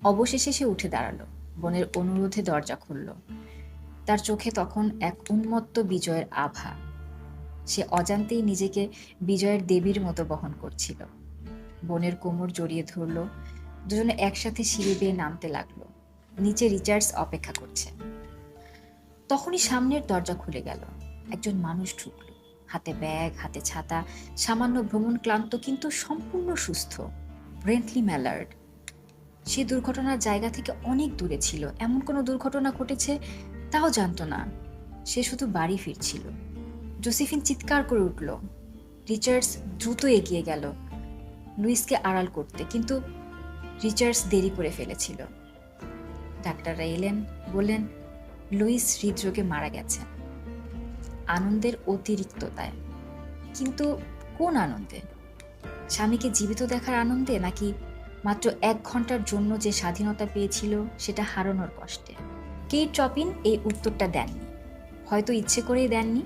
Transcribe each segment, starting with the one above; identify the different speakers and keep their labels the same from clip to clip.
Speaker 1: অবশেষে সে উঠে দাঁড়ালো, বোনের অনুরোধে দরজা খুলল। তার চোখে তখন এক উন্মত্ত বিজয়ের আভা। সে অজান্তেই নিজেকে বিজয়ের দেবীর মতো বহন করছিল। বোনের কোমর জড়িয়ে ধরল। দুজনে একসাথে সিঁড়ি বেয়ে নামতে লাগলো। নিচে রিচার্ডস অপেক্ষা করছে। তখনই সামনের দরজা খুলে গেল। একজন মানুষ ঢুকলো। হাতে ব্যাগ, হাতে ছাতা, সামান্য ভ্রমণ ক্লান্ত কিন্তু সম্পূর্ণ সুস্থ। ব্রেন্টলি ম্যালার্ড। সে দুর্ঘটনার জায়গা থেকে অনেক দূরে ছিল। এমন কোনো দুর্ঘটনা ঘটেছে তাও জানতো না। সে শুধু বাড়ি ফিরছিল। জোসেফিন চিৎকার করে উঠল। রিচার্ডস দ্রুত এগিয়ে গেল লুইসকে আড়াল করতে, কিন্তু রিচার্ডস দেরি করে ফেলেছিল। ডাক্তাররা এলেন, বললেন লুইস হৃদরোগে মারা গেছে। আনন্দের অতিরিক্ততায়। কিন্তু কোন আনন্দে? স্বামীকে জীবিত দেখার আনন্দে, নাকি মাত্র 1 ঘন্টার জন্য যে স্বাধীনতা পেয়েছিল সেটা হারানোর কষ্টে? কেট চপিন এই উত্তরটা দেননি। হয়তো ইচ্ছে করেই দেননি,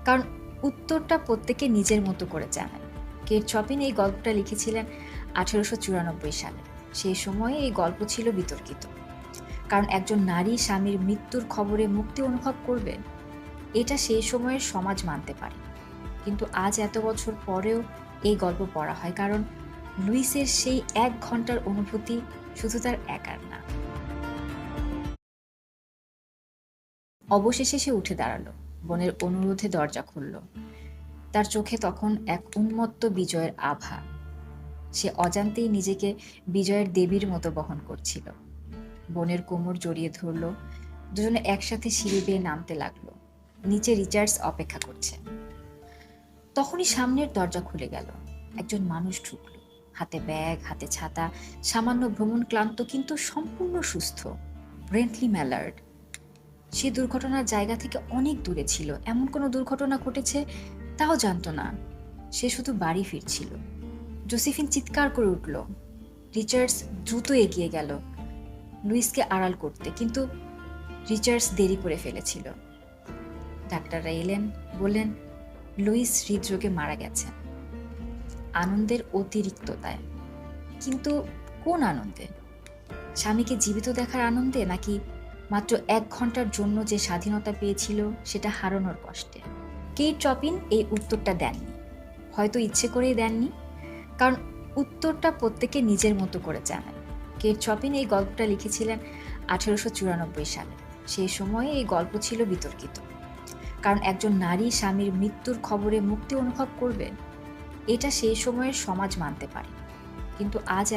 Speaker 1: কারণ উত্তরটা প্রত্যেকে নিজের মতো করে জানেন। কেট চপিন এই গল্পটা লিখেছিলেন 1894 সালে। সেই সময়ে এই গল্প ছিল বিতর্কিত, কারণ একজন নারী স্বামীর মৃত্যুর খবরে মুক্তি অনুভব করবেন, এটা সেই সময়ের সমাজ মানতে পারে। কিন্তু আজ এত বছর পরেও এই গল্প পড়া হয়, কারণ লুইসের সেই 1 ঘন্টার অনুভূতি শুধু তার একার না। অবশেষে সে উঠে দাঁড়ালো, বোনের অনুরোধে দরজা খুলল। তার চোখে তখন এক উন্মত্ত বিজয়ের আভা। সে অজান্তেই নিজেকে বিজয়ের দেবীর মতো বহন করছিল। বোনের কোমর জড়িয়ে ধরল। দুজনে একসাথে সিঁড়ি বেয়ে নামতে লাগলো। নিচে রিচার্ডস অপেক্ষা করছে। তখনই সামনের দরজা খুলে গেল। একজন মানুষ ঢুকলো। হাতে ব্যাগ, হাতে ছাতা, সামান্য ভ্রমণ ক্লান্ত কিন্তু সম্পূর্ণ সুস্থ। ব্রেন্টলি ম্যালার্ড। সে দুর্ঘটনার জায়গা থেকে অনেক দূরে ছিল। এমন কোনো দুর্ঘটনা ঘটেছে তাও জানতো না। সে শুধু বাড়ি ফিরছিল। জোসেফিন চিৎকার করে উঠল। রিচার্ডস দ্রুত এগিয়ে গেল লুইসকে আড়াল করতে, কিন্তু রিচার্ডস দেরি করে ফেলেছিল। ডাক্তাররা এলেন, বললেন লুইস হৃদরোগে মারা গেছে। আনন্দের অতিরিক্ততায়। কিন্তু কোন আনন্দে? স্বামীকে জীবিত দেখার আনন্দে, নাকি মাত্র 1 ঘন্টার জন্য যে স্বাধীনতা পেয়েছিল সেটা হারানোর কষ্টে? কেট চপিন এই উত্তরটা দেননি। হয়তো ইচ্ছে করেই দেননি, কারণ উত্তরটা প্রত্যেকে নিজের মতো করে জানেন। কেট চপিন এই গল্পটা লিখেছিলেন 1894 সালে। সেই সময়ে এই গল্প ছিল বিতর্কিত, কারণ একজন নারী স্বামীর মৃত্যুর খবরে মুক্তি অনুভব করবেন, এটা সেই সময়ের সমাজ মানতে পারে। কিন্তু আজ